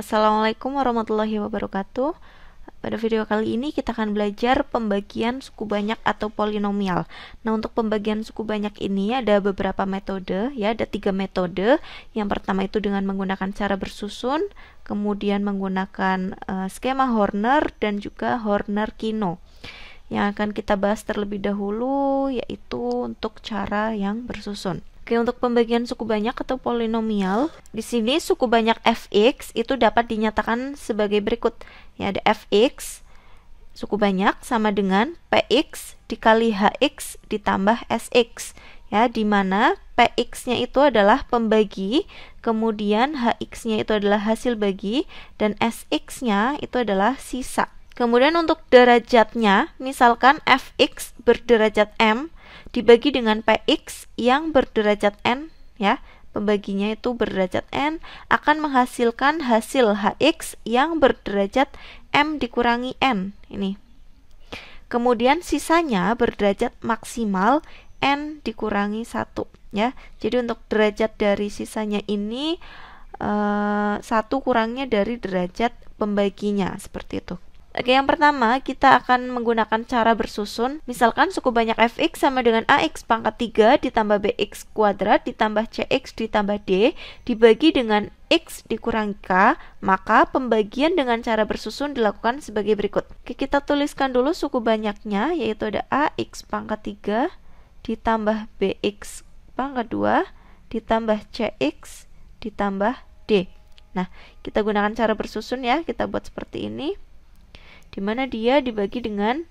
Assalamualaikum warahmatullahi wabarakatuh. Pada video kali ini kita akan belajar pembagian suku banyak atau polinomial. Nah, untuk pembagian suku banyak ini ada beberapa metode, ya, ada 3 metode. Yang pertama itu dengan menggunakan cara bersusun, kemudian menggunakan skema Horner dan juga Horner-Kino. Yang akan kita bahas terlebih dahulu yaitu untuk cara yang bersusun. Oke, untuk pembagian suku banyak atau polinomial, di sini suku banyak fx itu dapat dinyatakan sebagai berikut. Ya, ada fx suku banyak sama dengan px dikali hx ditambah sx. Ya, di mana px-nya itu adalah pembagi, kemudian hx-nya itu adalah hasil bagi, dan sx-nya itu adalah sisa. Kemudian untuk derajatnya, misalkan fx berderajat m dibagi dengan px yang berderajat n, ya, pembaginya itu berderajat n, akan menghasilkan hasil hx yang berderajat m dikurangi n, ini. Kemudian sisanya berderajat maksimal n dikurangi 1, ya. Jadi untuk derajat dari sisanya ini 1 kurangnya dari derajat pembaginya, seperti itu. Oke, yang pertama kita akan menggunakan cara bersusun. Misalkan suku banyak fx sama dengan ax pangkat 3 ditambah bx kuadrat ditambah cx ditambah d dibagi dengan x dikurangi k, maka pembagian dengan cara bersusun dilakukan sebagai berikut. Oke, kita tuliskan dulu suku banyaknya, yaitu ada ax pangkat 3 ditambah bx pangkat 2 ditambah cx ditambah d. Nah, kita gunakan cara bersusun, ya. Kita buat seperti ini, dimana dia dibagi dengan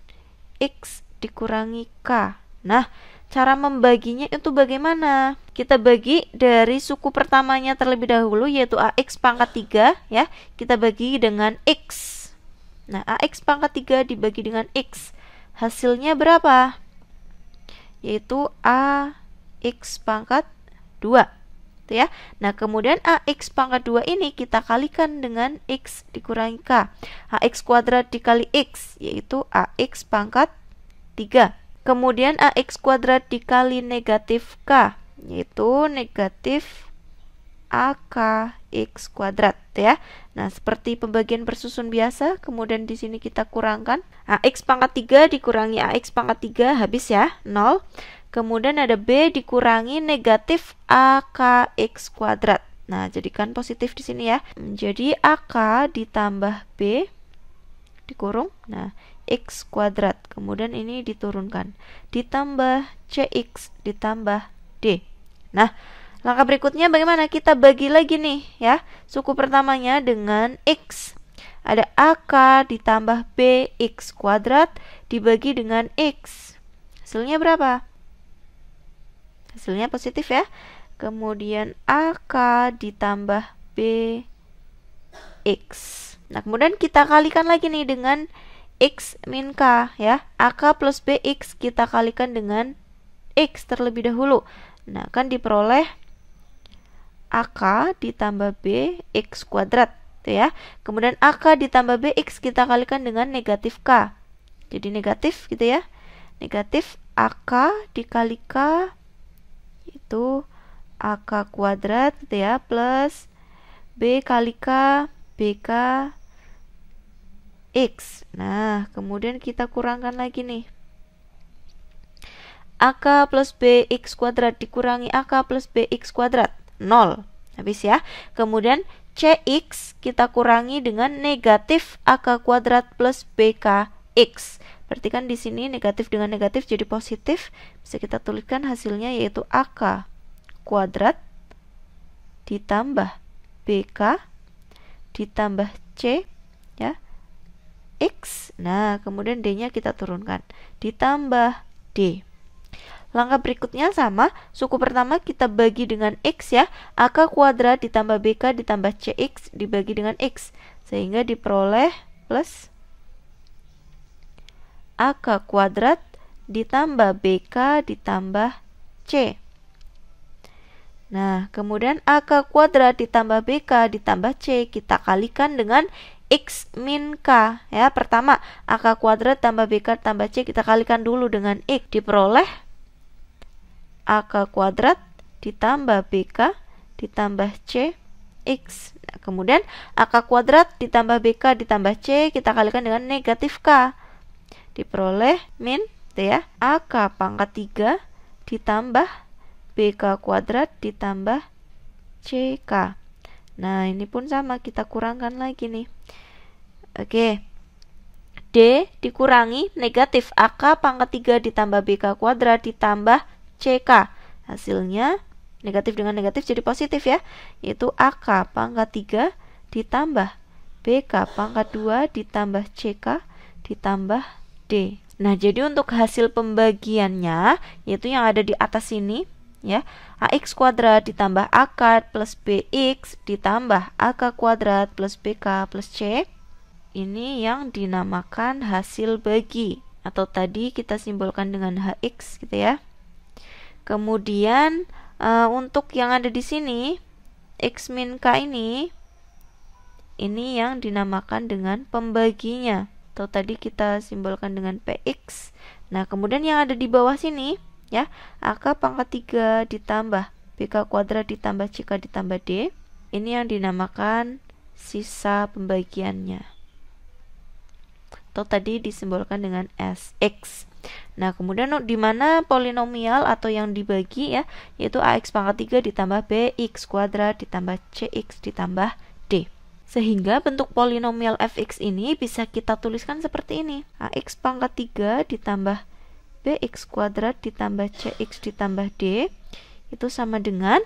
x dikurangi k. Nah, cara membaginya itu bagaimana? Kita bagi dari suku pertamanya terlebih dahulu, yaitu ax pangkat 3, ya. Kita bagi dengan x. Nah, ax pangkat 3 dibagi dengan x. Hasilnya berapa? Yaitu ax pangkat 2. Ya. Nah, kemudian ax pangkat 2 ini kita kalikan dengan x dikurangi k. Ax kuadrat dikali x, yaitu ax pangkat 3. Kemudian ax kuadrat dikali negatif k, yaitu negatif ak x kuadrat, ya. Nah, seperti pembagian bersusun biasa, kemudian di sini kita kurangkan. Ax pangkat 3 dikurangi ax pangkat 3, habis, ya, 0. Kemudian ada b dikurangi negatif akx kuadrat. Nah, jadikan positif di sini, ya. Jadi ak ditambah b dikurung. Nah, x kuadrat. Kemudian ini diturunkan. Ditambah cx ditambah d. Nah, langkah berikutnya bagaimana? Kita bagi lagi nih, ya. Suku pertamanya dengan x. Ada ak ditambah bx kuadrat dibagi dengan x. Hasilnya berapa? Hasilnya positif, ya. Kemudian ak ditambah bx. Nah, kemudian kita kalikan lagi nih dengan x min k, ya. Ak plus bx kita kalikan dengan x terlebih dahulu. Nah, kan diperoleh ak ditambah bx kuadrat, ya. Kemudian ak ditambah bx kita kalikan dengan negatif k. Jadi negatif, gitu, ya. Negatif ak dikali k itu ak kuadrat, gitu, ya, plus b kali k bk x. Nah, kemudian kita kurangkan lagi nih. Ak plus bx kuadrat dikurangi ak plus bx kuadrat, 0. Habis, ya. Kemudian cx kita kurangi dengan negatif ak kuadrat plus bkx. Berarti kan di sini negatif dengan negatif jadi positif. Bisa kita tuliskan hasilnya yaitu ak kuadrat ditambah bk ditambah c, ya, x. Nah, kemudian d-nya kita turunkan ditambah d. Langkah berikutnya sama, suku pertama kita bagi dengan x, ya. Ak kuadrat ditambah bk ditambah cx dibagi dengan x, sehingga diperoleh plus ak kuadrat ditambah bk ditambah c. Nah, kemudian ak kuadrat ditambah bk ditambah c kita kalikan dengan x min k, ya. Pertama, ak kuadrat tambah bk tambah c kita kalikan dulu dengan x, diperoleh ak kuadrat ditambah bk ditambah c X. Nah, kemudian AK kuadrat ditambah BK ditambah C kita kalikan dengan negatif K. Diperoleh min ya, AK pangkat 3 ditambah BK kuadrat ditambah CK. Nah, ini pun sama, kita kurangkan lagi nih. Oke. D dikurangi negatif AK pangkat 3 ditambah BK kuadrat ditambah CK. Hasilnya negatif dengan negatif jadi positif ya, yaitu AK pangkat 3 ditambah BK pangkat 2 ditambah CK ditambah D. Nah, jadi untuk hasil pembagiannya, yaitu yang ada di atas ini, ya, AX kuadrat ditambah AK plus BX ditambah AK kuadrat plus BK plus C, ini yang dinamakan hasil bagi, atau tadi kita simbolkan dengan HX gitu ya. Kemudian untuk yang ada di sini X min K ini yang dinamakan dengan pembaginya, atau tadi kita simbolkan dengan PX. Nah, kemudian yang ada di bawah sini ya, AK pangkat 3 ditambah BK kuadrat ditambah CK ditambah D, ini yang dinamakan sisa pembagiannya, atau tadi disimbolkan dengan SX. Nah, kemudian di mana polinomial atau yang dibagi ya, yaitu AX pangkat 3 ditambah BX kuadrat ditambah CX ditambah D. Sehingga bentuk polinomial fx ini bisa kita tuliskan seperti ini. AX pangkat 3 ditambah BX kuadrat ditambah CX ditambah D itu sama dengan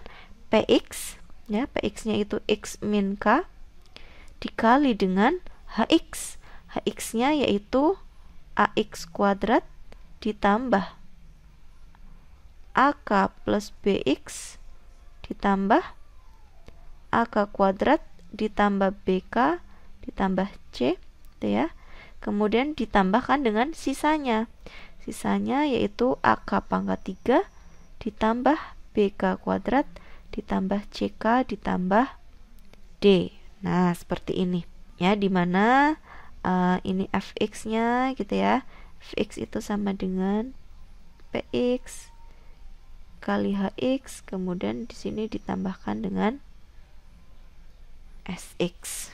PX ya, PX-nya itu X min K dikali dengan HX. HX-nya yaitu AX kuadrat ditambah AK plus BX ditambah AK kuadrat ditambah BK ditambah C ya. Kemudian ditambahkan dengan sisanya. Sisanya yaitu AK pangkat 3 ditambah BK kuadrat ditambah CK ditambah D. Nah, seperti ini ya, dimana ini fx-nya gitu ya. Fx itu sama dengan px kali hx, kemudian di sini ditambahkan dengan sx.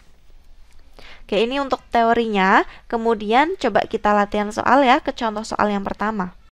Oke, ini untuk teorinya. Kemudian coba kita latihan soal ya, ke contoh soal yang pertama.